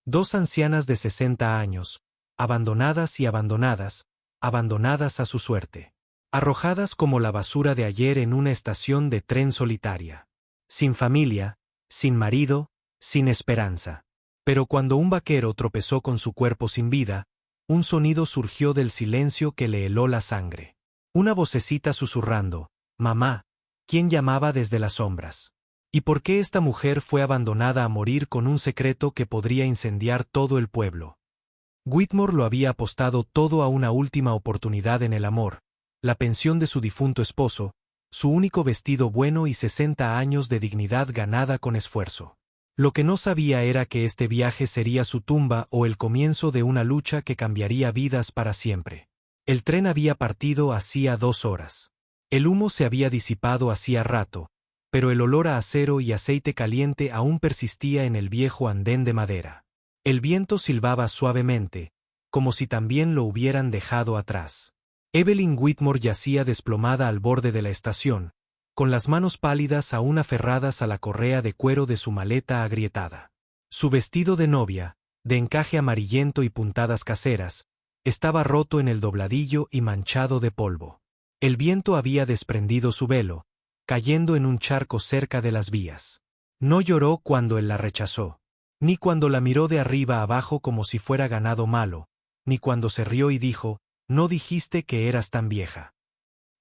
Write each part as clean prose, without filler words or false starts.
Dos ancianas de 60 años, abandonadas y abandonadas, abandonadas a su suerte. Arrojadas como la basura de ayer en una estación de tren solitaria. Sin familia, sin marido, sin esperanza. Pero cuando un vaquero tropezó con su cuerpo sin vida, un sonido surgió del silencio que le heló la sangre. Una vocecita susurrando, «Mamá», ¿quién llamaba desde las sombras? ¿Y por qué esta mujer fue abandonada a morir con un secreto que podría incendiar todo el pueblo? Whitmore lo había apostado todo a una última oportunidad en el amor, la pensión de su difunto esposo, su único vestido bueno y 60 años de dignidad ganada con esfuerzo. Lo que no sabía era que este viaje sería su tumba o el comienzo de una lucha que cambiaría vidas para siempre. El tren había partido hacía 2 horas. El humo se había disipado hacía rato, pero el olor a acero y aceite caliente aún persistía en el viejo andén de madera. El viento silbaba suavemente, como si también lo hubieran dejado atrás. Evelyn Whitmore yacía desplomada al borde de la estación, con las manos pálidas aún aferradas a la correa de cuero de su maleta agrietada. Su vestido de novia, de encaje amarillento y puntadas caseras, estaba roto en el dobladillo y manchado de polvo. El viento había desprendido su velo, cayendo en un charco cerca de las vías. No lloró cuando él la rechazó, ni cuando la miró de arriba abajo como si fuera ganado malo, ni cuando se rió y dijo, «No dijiste que eras tan vieja».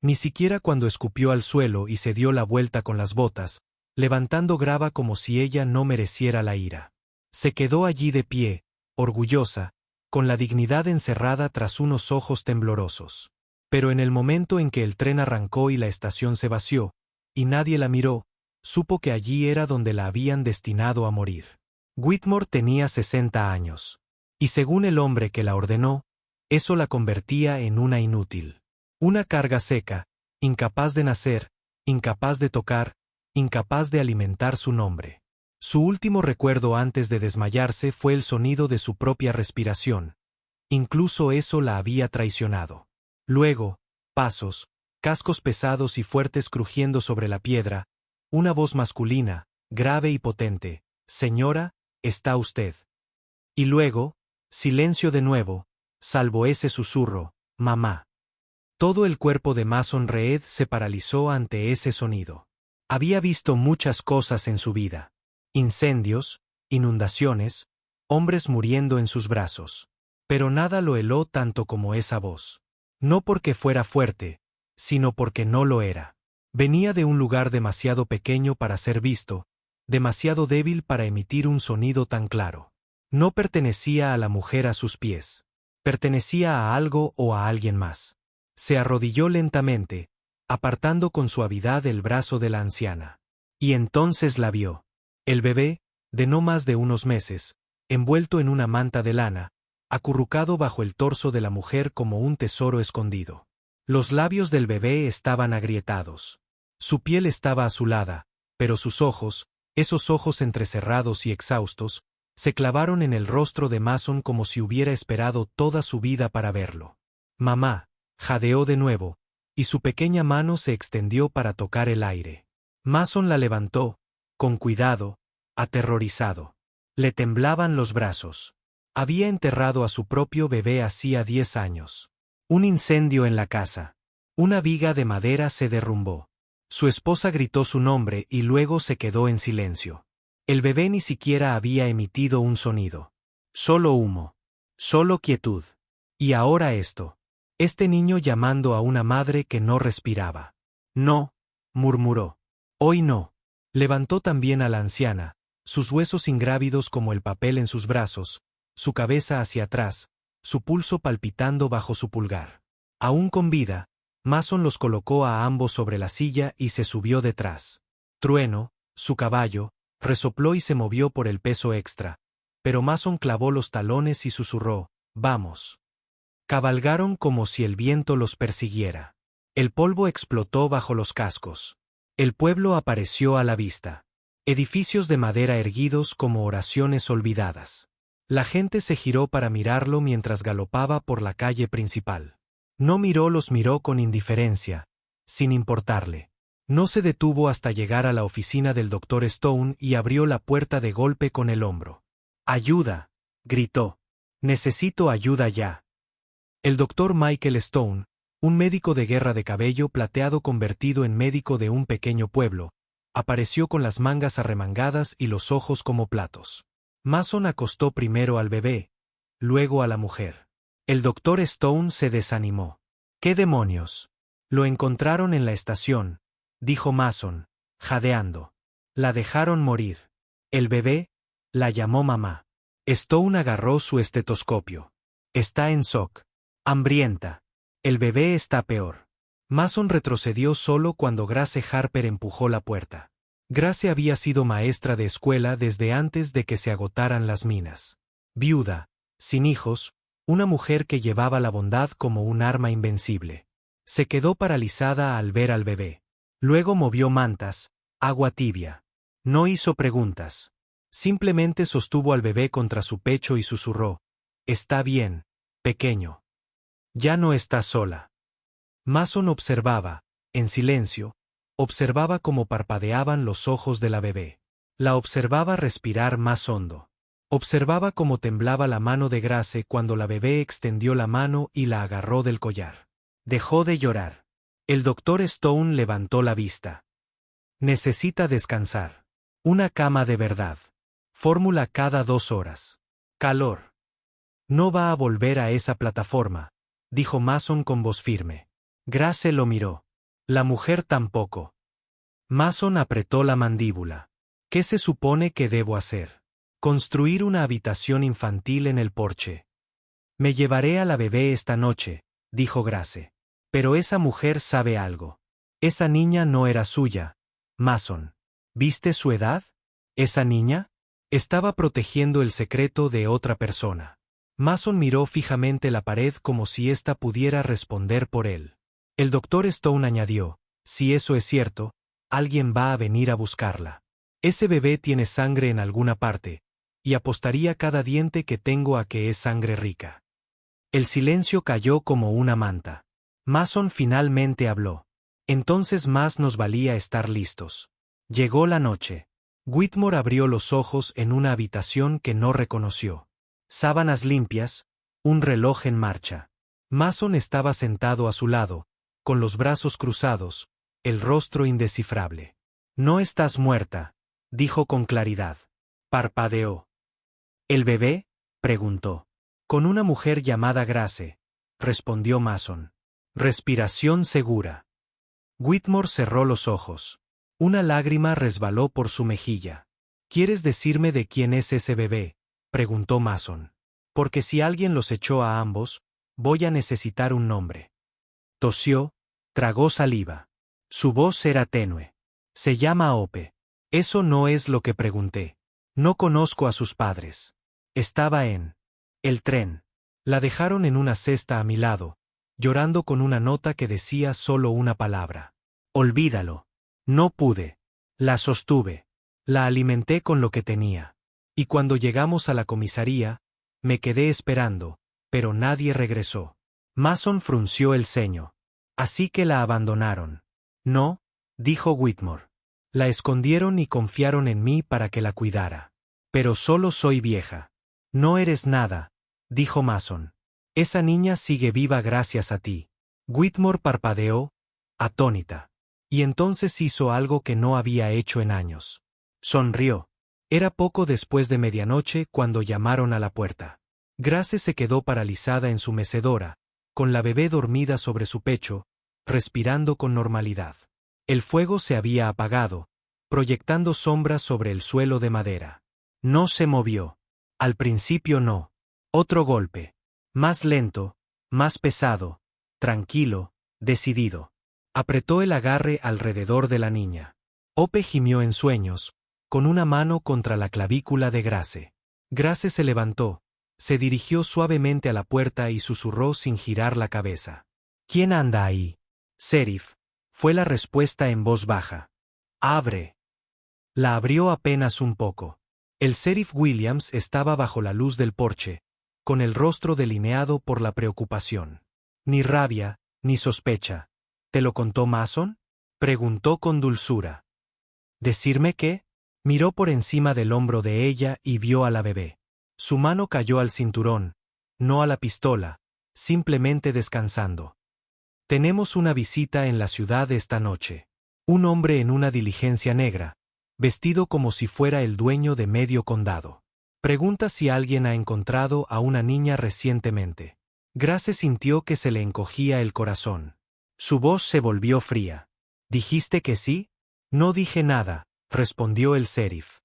Ni siquiera cuando escupió al suelo y se dio la vuelta con las botas, levantando grava como si ella no mereciera la ira. Se quedó allí de pie, orgullosa, con la dignidad encerrada tras unos ojos temblorosos. Pero en el momento en que el tren arrancó y la estación se vació, y nadie la miró, supo que allí era donde la habían destinado a morir. Whitmore tenía 60 años. Y según el hombre que la ordenó, eso la convertía en una inútil. Una carga seca, incapaz de nacer, incapaz de tocar, incapaz de alimentar su nombre. Su último recuerdo antes de desmayarse fue el sonido de su propia respiración. Incluso eso la había traicionado. Luego, pasos, cascos pesados y fuertes crujiendo sobre la piedra, una voz masculina, grave y potente, «Señora, ¿está usted?». Y luego, silencio de nuevo, salvo ese susurro, «Mamá». Todo el cuerpo de Mason Reed se paralizó ante ese sonido. Había visto muchas cosas en su vida. Incendios, inundaciones, hombres muriendo en sus brazos. Pero nada lo heló tanto como esa voz. No porque fuera fuerte, sino porque no lo era. Venía de un lugar demasiado pequeño para ser visto, demasiado débil para emitir un sonido tan claro. No pertenecía a la mujer a sus pies. Pertenecía a algo o a alguien más. Se arrodilló lentamente, apartando con suavidad el brazo de la anciana. Y entonces la vio. El bebé, de no más de unos meses, envuelto en una manta de lana, acurrucado bajo el torso de la mujer como un tesoro escondido. Los labios del bebé estaban agrietados. Su piel estaba azulada, pero sus ojos, esos ojos entrecerrados y exhaustos, se clavaron en el rostro de Mason como si hubiera esperado toda su vida para verlo. «Mamá», jadeó de nuevo, y su pequeña mano se extendió para tocar el aire. Mason la levantó, con cuidado, aterrorizado. Le temblaban los brazos. Había enterrado a su propio bebé hacía 10 años. Un incendio en la casa. Una viga de madera se derrumbó. Su esposa gritó su nombre y luego se quedó en silencio. El bebé ni siquiera había emitido un sonido. Solo humo. Solo quietud. Y ahora esto. Este niño llamando a una madre que no respiraba. «No», murmuró. «Hoy no». Levantó también a la anciana, sus huesos ingrávidos como el papel en sus brazos, su cabeza hacia atrás, su pulso palpitando bajo su pulgar. Aún con vida, Mason los colocó a ambos sobre la silla y se subió detrás. Trueno, su caballo, resopló y se movió por el peso extra, pero Mason clavó los talones y susurró, «Vamos». Cabalgaron como si el viento los persiguiera. El polvo explotó bajo los cascos. El pueblo apareció a la vista. Edificios de madera erguidos como oraciones olvidadas. La gente se giró para mirarlo mientras galopaba por la calle principal. No miró, los miró con indiferencia, sin importarle. No se detuvo hasta llegar a la oficina del Dr. Stone y abrió la puerta de golpe con el hombro. «¡Ayuda!», gritó. Necesito ayuda ya. El doctor Michael Stone, un médico de guerra de cabello plateado convertido en médico de un pequeño pueblo, apareció con las mangas arremangadas y los ojos como platos. Mason acostó primero al bebé, luego a la mujer. El doctor Stone se desanimó. ¿Qué demonios? Lo encontraron en la estación, dijo Mason, jadeando. La dejaron morir. El bebé la llamó mamá. Stone agarró su estetoscopio. Está en shock. Hambrienta. El bebé está peor. Mason retrocedió solo cuando Grace Harper empujó la puerta. Grace había sido maestra de escuela desde antes de que se agotaran las minas. Viuda, sin hijos, una mujer que llevaba la bondad como un arma invencible. Se quedó paralizada al ver al bebé. Luego movió mantas, agua tibia. No hizo preguntas. Simplemente sostuvo al bebé contra su pecho y susurró: «Está bien, pequeño. Ya no estás sola». Mason observaba, en silencio, observaba cómo parpadeaban los ojos de la bebé. La observaba respirar más hondo. Observaba cómo temblaba la mano de Grace cuando la bebé extendió la mano y la agarró del collar. Dejó de llorar. El doctor Stone levantó la vista. Necesita descansar. Una cama de verdad. Fórmula cada 2 horas. Calor. No va a volver a esa plataforma, dijo Mason con voz firme. Grace lo miró. La mujer tampoco. Mason apretó la mandíbula. ¿Qué se supone que debo hacer? Construir una habitación infantil en el porche. Me llevaré a la bebé esta noche, dijo Grace. Pero esa mujer sabe algo. Esa niña no era suya. Mason. ¿Viste su edad? ¿Esa niña? Estaba protegiendo el secreto de otra persona. Mason miró fijamente la pared como si ésta pudiera responder por él. El doctor Stone añadió: si eso es cierto, alguien va a venir a buscarla. Ese bebé tiene sangre en alguna parte, y apostaría cada diente que tengo a que es sangre rica. El silencio cayó como una manta. Mason finalmente habló. Entonces más nos valía estar listos. Llegó la noche. Whitmore abrió los ojos en una habitación que no reconoció. Sábanas limpias, un reloj en marcha. Mason estaba sentado a su lado, con los brazos cruzados, el rostro indescifrable. «No estás muerta», dijo con claridad. Parpadeó. «¿El bebé?», preguntó. «Con una mujer llamada Grace», respondió Mason. «Respiración segura». Whitmore cerró los ojos. Una lágrima resbaló por su mejilla. «¿Quieres decirme de quién es ese bebé?», preguntó Mason. «Porque si alguien los echó a ambos, voy a necesitar un nombre». Tosió, tragó saliva. Su voz era tenue. «Se llama Ope». «Eso no es lo que pregunté. No conozco a sus padres». «Estaba en el tren. La dejaron en una cesta a mi lado, llorando con una nota que decía solo una palabra. Olvídalo». No pude. La sostuve. La alimenté con lo que tenía. Y cuando llegamos a la comisaría, me quedé esperando, pero nadie regresó. Mason frunció el ceño. «Así que la abandonaron». «No», dijo Whitmore. «La escondieron y confiaron en mí para que la cuidara. Pero solo soy vieja». «No eres nada», dijo Mason. «Esa niña sigue viva gracias a ti». Whitmore parpadeó, atónita. Y entonces hizo algo que no había hecho en años. Sonrió. Era poco después de medianoche cuando llamaron a la puerta. Grace se quedó paralizada en su mecedora, con la bebé dormida sobre su pecho, respirando con normalidad. El fuego se había apagado, proyectando sombras sobre el suelo de madera. No se movió. Al principio no. Otro golpe. Más lento, más pesado, tranquilo, decidido. Apretó el agarre alrededor de la niña. Ope gimió en sueños, con una mano contra la clavícula de Grace. Grace se levantó, se dirigió suavemente a la puerta y susurró sin girar la cabeza. «¿Quién anda ahí?» «Sheriff», fue la respuesta en voz baja. «Abre». La abrió apenas un poco. El sheriff Williams estaba bajo la luz del porche, con el rostro delineado por la preocupación. Ni rabia, ni sospecha. «¿Te lo contó Mason?», preguntó con dulzura. «¿Decirme qué?». Miró por encima del hombro de ella y vio a la bebé. Su mano cayó al cinturón, no a la pistola, simplemente descansando. Tenemos una visita en la ciudad esta noche. Un hombre en una diligencia negra, vestido como si fuera el dueño de medio condado. Pregunta si alguien ha encontrado a una niña recientemente. Grace sintió que se le encogía el corazón. Su voz se volvió fría. ¿Dijiste que sí? No dije nada, respondió el sheriff.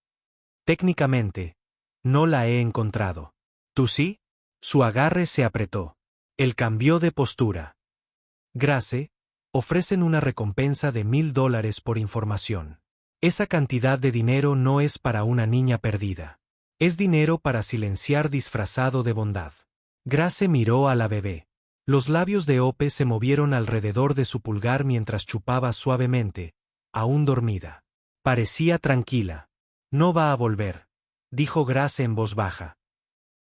Técnicamente, no la he encontrado. ¿Tú sí? Su agarre se apretó. Él cambió de postura. Grace, ofrecen una recompensa de $1000 por información. Esa cantidad de dinero no es para una niña perdida. Es dinero para silenciar disfrazado de bondad. Grace miró a la bebé. Los labios de Hope se movieron alrededor de su pulgar mientras chupaba suavemente, aún dormida. Parecía tranquila. No va a volver, dijo Grace en voz baja.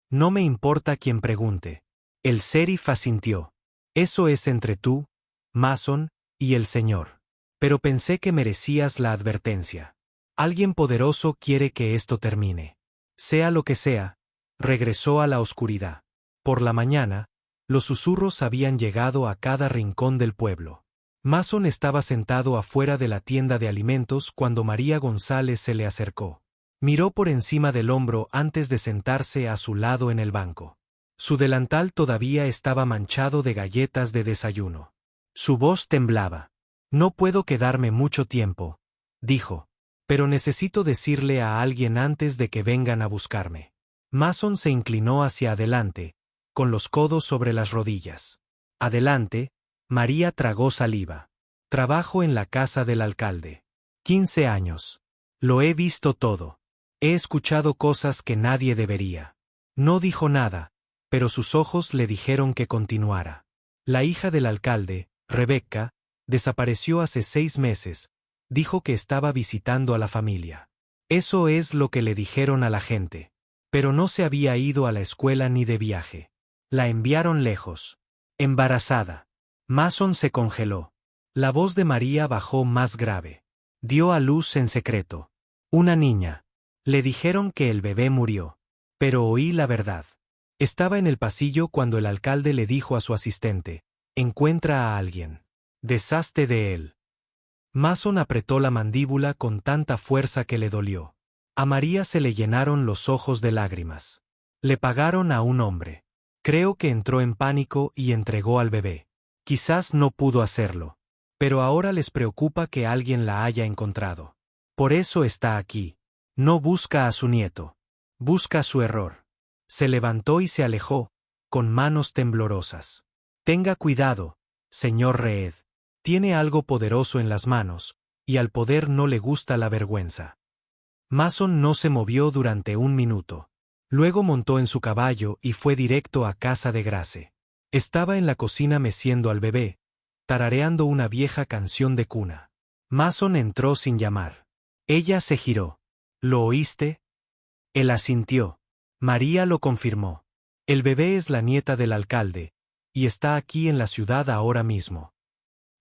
No me importa quien pregunte. El sheriff asintió. Eso es entre tú, Mason, y el señor. Pero pensé que merecías la advertencia. Alguien poderoso quiere que esto termine. Sea lo que sea, regresó a la oscuridad. Por la mañana, los susurros habían llegado a cada rincón del pueblo. Mason estaba sentado afuera de la tienda de alimentos cuando María González se le acercó. Miró por encima del hombro antes de sentarse a su lado en el banco. Su delantal todavía estaba manchado de galletas de desayuno. Su voz temblaba. No puedo quedarme mucho tiempo, dijo, pero necesito decirle a alguien antes de que vengan a buscarme. Mason se inclinó hacia adelante, con los codos sobre las rodillas. Adelante, María tragó saliva. Trabajo en la casa del alcalde. 15 años. Lo he visto todo. He escuchado cosas que nadie debería. No dijo nada, pero sus ojos le dijeron que continuara. La hija del alcalde, Rebecca, desapareció hace 6 meses, dijo que estaba visitando a la familia. Eso es lo que le dijeron a la gente. Pero no se había ido a la escuela ni de viaje. La enviaron lejos. Embarazada. Mason se congeló. La voz de María bajó más grave. Dio a luz en secreto. Una niña. Le dijeron que el bebé murió. Pero oí la verdad. Estaba en el pasillo cuando el alcalde le dijo a su asistente, encuentra a alguien. Deshazte de él. Mason apretó la mandíbula con tanta fuerza que le dolió. A María se le llenaron los ojos de lágrimas. Le pagaron a un hombre. Creo que entró en pánico y entregó al bebé. Quizás no pudo hacerlo. Pero ahora les preocupa que alguien la haya encontrado. Por eso está aquí. No busca a su nieto. Busca su error. Se levantó y se alejó, con manos temblorosas. Tenga cuidado, señor Reed. Tiene algo poderoso en las manos, y al poder no le gusta la vergüenza. Mason no se movió durante 1 minuto. Luego montó en su caballo y fue directo a casa de Grace. Estaba en la cocina meciendo al bebé, tarareando una vieja canción de cuna. Mason entró sin llamar. Ella se giró. ¿Lo oíste? Él asintió. María lo confirmó. El bebé es la nieta del alcalde, y está aquí en la ciudad ahora mismo.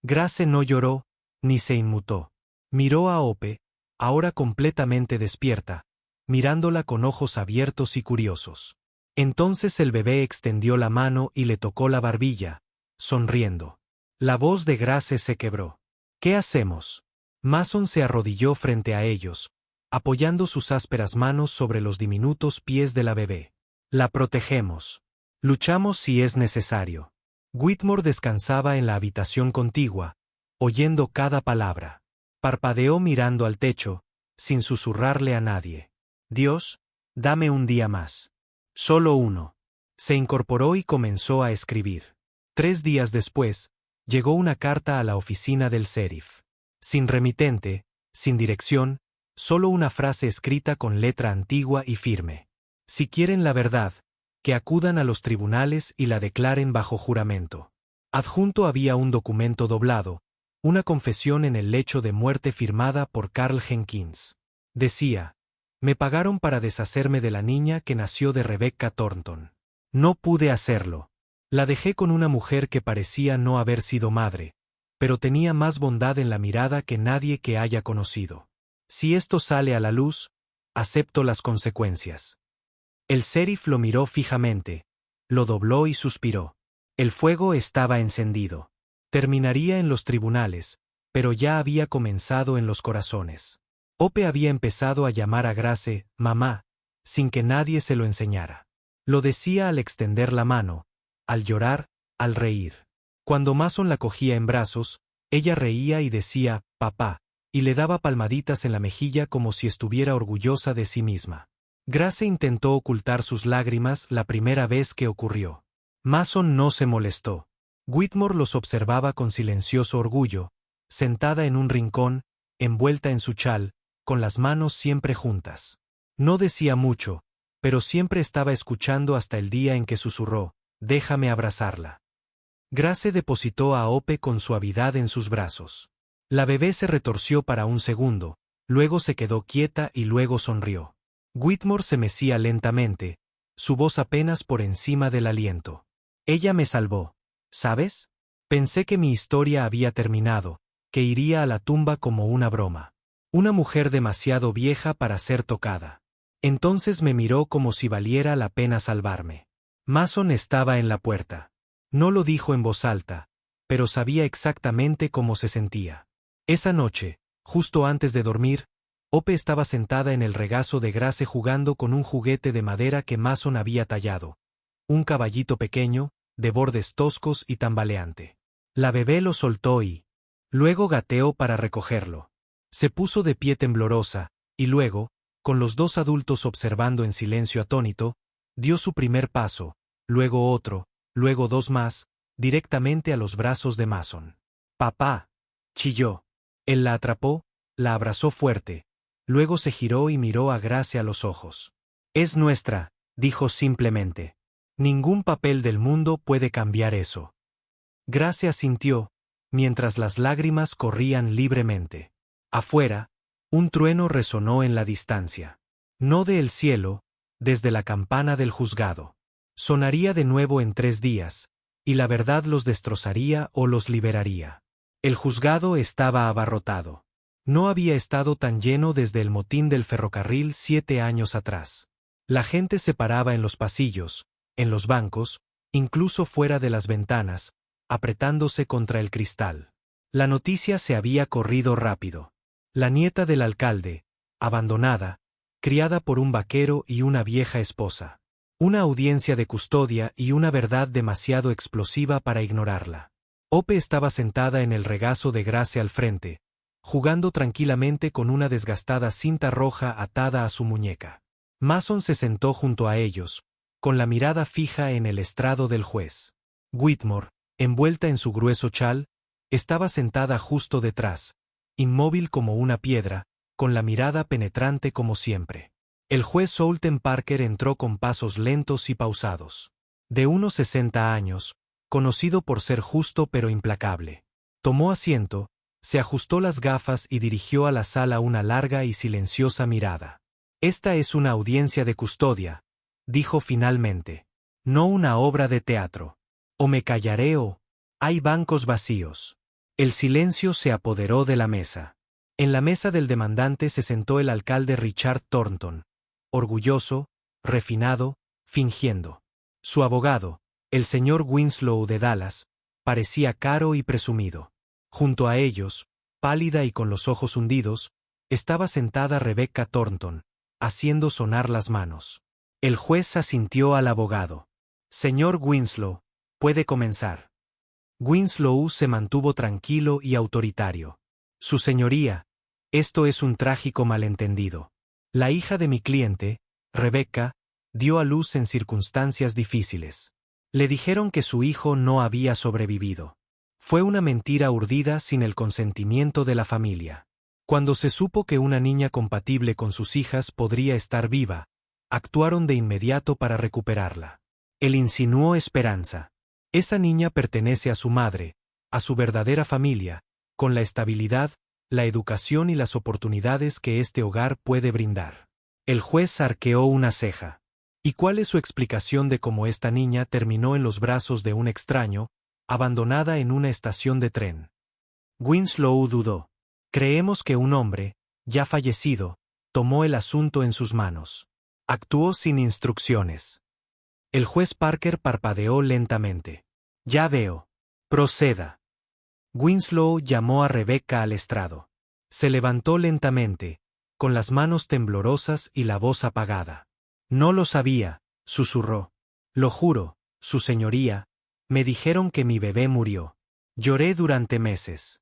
Grace no lloró, ni se inmutó. Miró a Hope, ahora completamente despierta, mirándola con ojos abiertos y curiosos. Entonces el bebé extendió la mano y le tocó la barbilla, sonriendo. La voz de Grace se quebró. ¿Qué hacemos? Mason se arrodilló frente a ellos, apoyando sus ásperas manos sobre los diminutos pies de la bebé. La protegemos. Luchamos si es necesario. Whitmore descansaba en la habitación contigua, oyendo cada palabra. Parpadeó mirando al techo, sin susurrarle a nadie. Dios, dame un día más. Solo uno. Se incorporó y comenzó a escribir. 3 días después, llegó una carta a la oficina del sheriff. Sin remitente, sin dirección, solo una frase escrita con letra antigua y firme. Si quieren la verdad, que acudan a los tribunales y la declaren bajo juramento. Adjunto había un documento doblado, una confesión en el lecho de muerte firmada por Carl Jenkins. Decía, me pagaron para deshacerme de la niña que nació de Rebecca Thornton. No pude hacerlo. La dejé con una mujer que parecía no haber sido madre, pero tenía más bondad en la mirada que nadie que haya conocido. Si esto sale a la luz, acepto las consecuencias. El sheriff lo miró fijamente, lo dobló y suspiró. El fuego estaba encendido. Terminaría en los tribunales, pero ya había comenzado en los corazones. Hope había empezado a llamar a Grace mamá, sin que nadie se lo enseñara. Lo decía al extender la mano, al llorar, al reír. Cuando Mason la cogía en brazos, ella reía y decía, papá, y le daba palmaditas en la mejilla como si estuviera orgullosa de sí misma. Grace intentó ocultar sus lágrimas la primera vez que ocurrió. Mason no se molestó. Whitmore los observaba con silencioso orgullo, sentada en un rincón, envuelta en su chal, con las manos siempre juntas. No decía mucho, pero siempre estaba escuchando hasta el día en que susurró, déjame abrazarla. Grace depositó a Hope con suavidad en sus brazos. La bebé se retorció para un segundo, luego se quedó quieta y luego sonrió. Whitmore se mecía lentamente, su voz apenas por encima del aliento. Ella me salvó, ¿sabes? Pensé que mi historia había terminado, que iría a la tumba como una broma. Una mujer demasiado vieja para ser tocada. Entonces me miró como si valiera la pena salvarme. Mason estaba en la puerta. No lo dijo en voz alta, pero sabía exactamente cómo se sentía. Esa noche, justo antes de dormir, Hope estaba sentada en el regazo de Grace jugando con un juguete de madera que Mason había tallado. Un caballito pequeño, de bordes toscos y tambaleante. La bebé lo soltó y luego gateó para recogerlo. Se puso de pie temblorosa, y luego, con los dos adultos observando en silencio atónito, dio su primer paso, luego otro, luego dos más, directamente a los brazos de Mason. «Papá», chilló. Él la atrapó, la abrazó fuerte, luego se giró y miró a Grace a los ojos. «Es nuestra», dijo simplemente. «Ningún papel del mundo puede cambiar eso». Grace asintió, mientras las lágrimas corrían libremente. Afuera, un trueno resonó en la distancia. No del cielo, desde la campana del juzgado. Sonaría de nuevo en 3 días, y la verdad los destrozaría o los liberaría. El juzgado estaba abarrotado. No había estado tan lleno desde el motín del ferrocarril 7 años atrás. La gente se paraba en los pasillos, en los bancos, incluso fuera de las ventanas, apretándose contra el cristal. La noticia se había corrido rápido. La nieta del alcalde, abandonada, criada por un vaquero y una vieja esposa. Una audiencia de custodia y una verdad demasiado explosiva para ignorarla. Hope estaba sentada en el regazo de Grace al frente, jugando tranquilamente con una desgastada cinta roja atada a su muñeca. Mason se sentó junto a ellos, con la mirada fija en el estrado del juez. Whitmore, envuelta en su grueso chal, estaba sentada justo detrás, inmóvil como una piedra, con la mirada penetrante como siempre. El juez Soulten Parker entró con pasos lentos y pausados. De unos 60 años, conocido por ser justo pero implacable. Tomó asiento, se ajustó las gafas y dirigió a la sala una larga y silenciosa mirada. «Esta es una audiencia de custodia», dijo finalmente. «No una obra de teatro. O me callaré o...». Hay bancos vacíos. El silencio se apoderó de la mesa. En la mesa del demandante se sentó el alcalde Richard Thornton, orgulloso, refinado, fingiendo. Su abogado, el señor Winslow de Dallas, parecía caro y presumido. Junto a ellos, pálida y con los ojos hundidos, estaba sentada Rebecca Thornton, haciendo sonar las manos. El juez asintió al abogado. «Señor Winslow, puede comenzar». Winslow se mantuvo tranquilo y autoritario. «Su señoría, esto es un trágico malentendido. La hija de mi cliente, Rebecca, dio a luz en circunstancias difíciles. Le dijeron que su hijo no había sobrevivido. Fue una mentira urdida sin el consentimiento de la familia. Cuando se supo que una niña compatible con sus hijas podría estar viva, actuaron de inmediato para recuperarla. Él insinuó esperanza. Esa niña pertenece a su madre, a su verdadera familia, con la estabilidad, la educación y las oportunidades que este hogar puede brindar». El juez arqueó una ceja. «¿Y cuál es su explicación de cómo esta niña terminó en los brazos de un extraño, abandonada en una estación de tren?» Winslow dudó. «Creemos que un hombre, ya fallecido, tomó el asunto en sus manos». Actuó sin instrucciones. El juez Parker parpadeó lentamente. Ya veo. Proceda. Winslow llamó a Rebecca al estrado. Se levantó lentamente, con las manos temblorosas y la voz apagada. No lo sabía, susurró. Lo juro, su señoría, me dijeron que mi bebé murió. Lloré durante meses.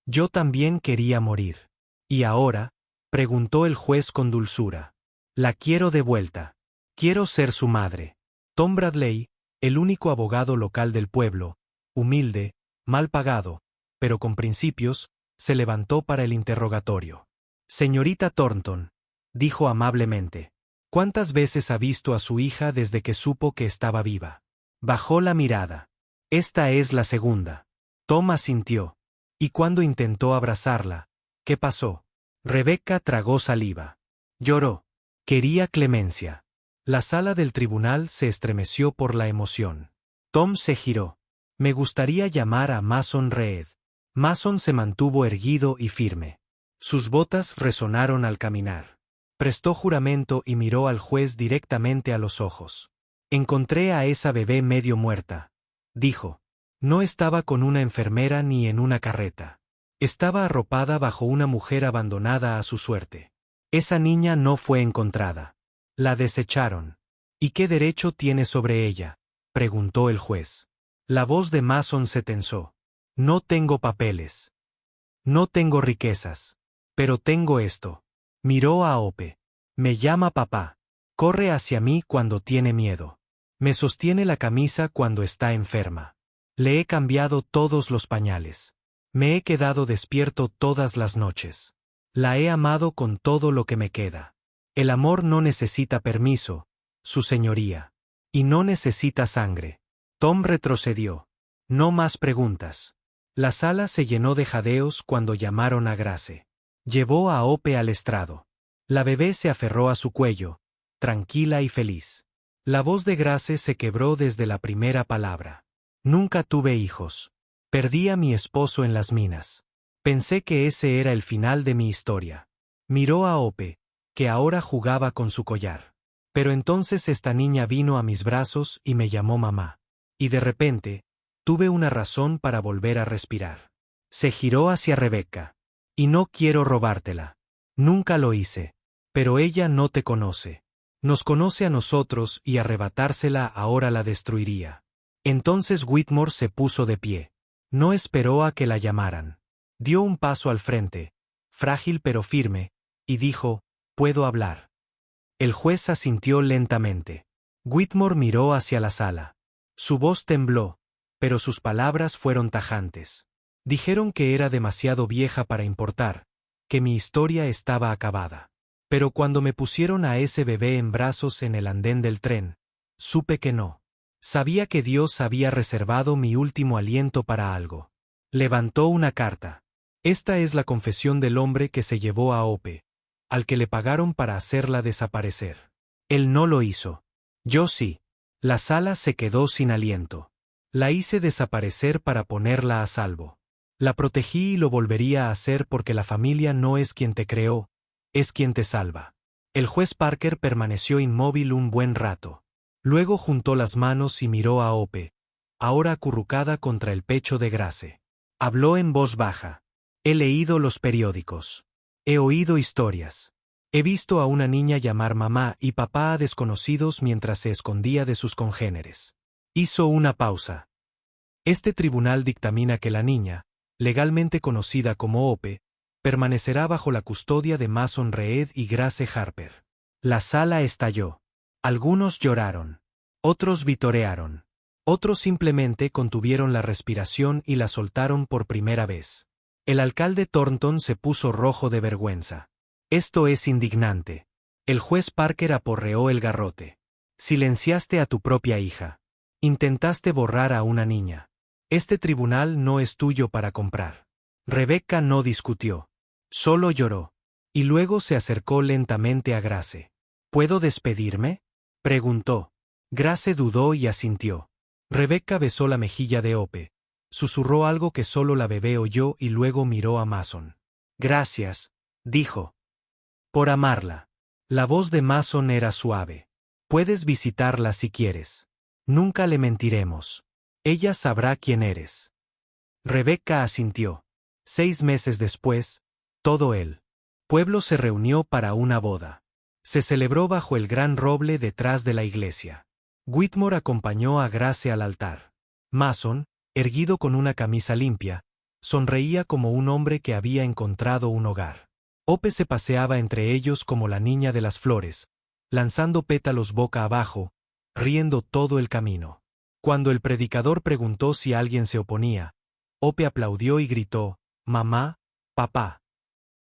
Yo también quería morir. ¿Y ahora? Preguntó el juez con dulzura. La quiero de vuelta. Quiero ser su madre. Tom Bradley, el único abogado local del pueblo, humilde, mal pagado, pero con principios, se levantó para el interrogatorio. Señorita Thornton, dijo amablemente, ¿cuántas veces ha visto a su hija desde que supo que estaba viva? Bajó la mirada. Esta es la segunda. Tom asintió. Y cuando intentó abrazarla, ¿qué pasó? Rebecca tragó saliva. Lloró. Quería clemencia. La sala del tribunal se estremeció por la emoción. Tom se giró. Me gustaría llamar a Mason Reed. Mason se mantuvo erguido y firme. Sus botas resonaron al caminar. Prestó juramento y miró al juez directamente a los ojos. Encontré a esa bebé medio muerta, dijo. No estaba con una enfermera ni en una carreta. Estaba arropada bajo una mujer abandonada a su suerte. Esa niña no fue encontrada. La desecharon. ¿Y qué derecho tiene sobre ella?, preguntó el juez. La voz de Mason se tensó. No tengo papeles. No tengo riquezas. Pero tengo esto. Miró a Hope. Me llama papá. Corre hacia mí cuando tiene miedo. Me sostiene la camisa cuando está enferma. Le he cambiado todos los pañales. Me he quedado despierto todas las noches. La he amado con todo lo que me queda. El amor no necesita permiso, su señoría. Y no necesita sangre. Tom retrocedió. No más preguntas. La sala se llenó de jadeos cuando llamaron a Grace. Llevó a Hope al estrado. La bebé se aferró a su cuello, tranquila y feliz. La voz de Grace se quebró desde la primera palabra. Nunca tuve hijos. Perdí a mi esposo en las minas. Pensé que ese era el final de mi historia. Miró a Hope, que ahora jugaba con su collar. Pero entonces esta niña vino a mis brazos y me llamó mamá. Y de repente, tuve una razón para volver a respirar. Se giró hacia Rebecca. Y no quiero robártela. Nunca lo hice. Pero ella no te conoce. Nos conoce a nosotros y arrebatársela ahora la destruiría. Entonces Whitmore se puso de pie. No esperó a que la llamaran. Dio un paso al frente, frágil pero firme, y dijo, «Puedo hablar». El juez asintió lentamente. Whitmore miró hacia la sala. Su voz tembló, pero sus palabras fueron tajantes. Dijeron que era demasiado vieja para importar, que mi historia estaba acabada. Pero cuando me pusieron a ese bebé en brazos en el andén del tren, supe que no. Sabía que Dios había reservado mi último aliento para algo. Levantó una carta. Esta es la confesión del hombre que se llevó a Hope, al que le pagaron para hacerla desaparecer. Él no lo hizo. Yo sí. La sala se quedó sin aliento. La hice desaparecer para ponerla a salvo. La protegí y lo volvería a hacer porque la familia no es quien te creó, es quien te salva. El juez Parker permaneció inmóvil un buen rato. Luego juntó las manos y miró a Hope, ahora acurrucada contra el pecho de Grace. Habló en voz baja. He leído los periódicos. He oído historias. He visto a una niña llamar mamá y papá a desconocidos mientras se escondía de sus congéneres. Hizo una pausa. Este tribunal dictamina que la niña, legalmente conocida como Hope, permanecerá bajo la custodia de Mason Reed y Grace Harper. La sala estalló. Algunos lloraron. Otros vitorearon. Otros simplemente contuvieron la respiración y la soltaron por primera vez. El alcalde Thornton se puso rojo de vergüenza. Esto es indignante. El juez Parker aporreó el garrote. Silenciaste a tu propia hija. Intentaste borrar a una niña. Este tribunal no es tuyo para comprar. Rebecca no discutió. Solo lloró. Y luego se acercó lentamente a Grace. ¿Puedo despedirme?, preguntó. Grace dudó y asintió. Rebecca besó la mejilla de Hope. Susurró algo que solo la bebé oyó y luego miró a Mason. Gracias, dijo. Por amarla. La voz de Mason era suave. Puedes visitarla si quieres. Nunca le mentiremos. Ella sabrá quién eres. Rebecca asintió. 6 meses después, todo el pueblo se reunió para una boda. Se celebró bajo el gran roble detrás de la iglesia. Whitmore acompañó a Grace al altar. Mason, erguido con una camisa limpia, sonreía como un hombre que había encontrado un hogar. Hope se paseaba entre ellos como la niña de las flores, lanzando pétalos boca abajo, riendo todo el camino. Cuando el predicador preguntó si alguien se oponía, Hope aplaudió y gritó, «Mamá, papá».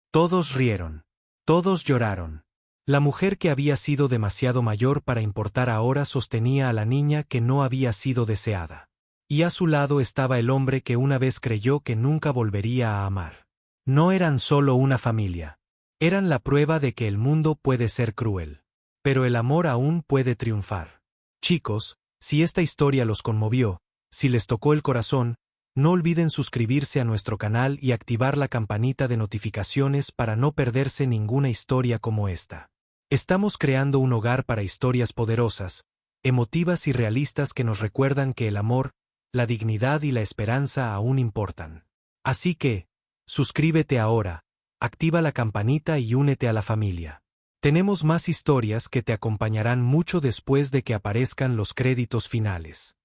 Todos rieron. Todos lloraron. La mujer que había sido demasiado mayor para importar ahora sostenía a la niña que no había sido deseada. Y a su lado estaba el hombre que una vez creyó que nunca volvería a amar. No eran solo una familia. Eran la prueba de que el mundo puede ser cruel. Pero el amor aún puede triunfar. Chicos, si esta historia los conmovió, si les tocó el corazón, no olviden suscribirse a nuestro canal y activar la campanita de notificaciones para no perderse ninguna historia como esta. Estamos creando un hogar para historias poderosas, emotivas y realistas que nos recuerdan que el amor, la dignidad y la esperanza aún importan. Así que, suscríbete ahora, activa la campanita y únete a la familia. Tenemos más historias que te acompañarán mucho después de que aparezcan los créditos finales.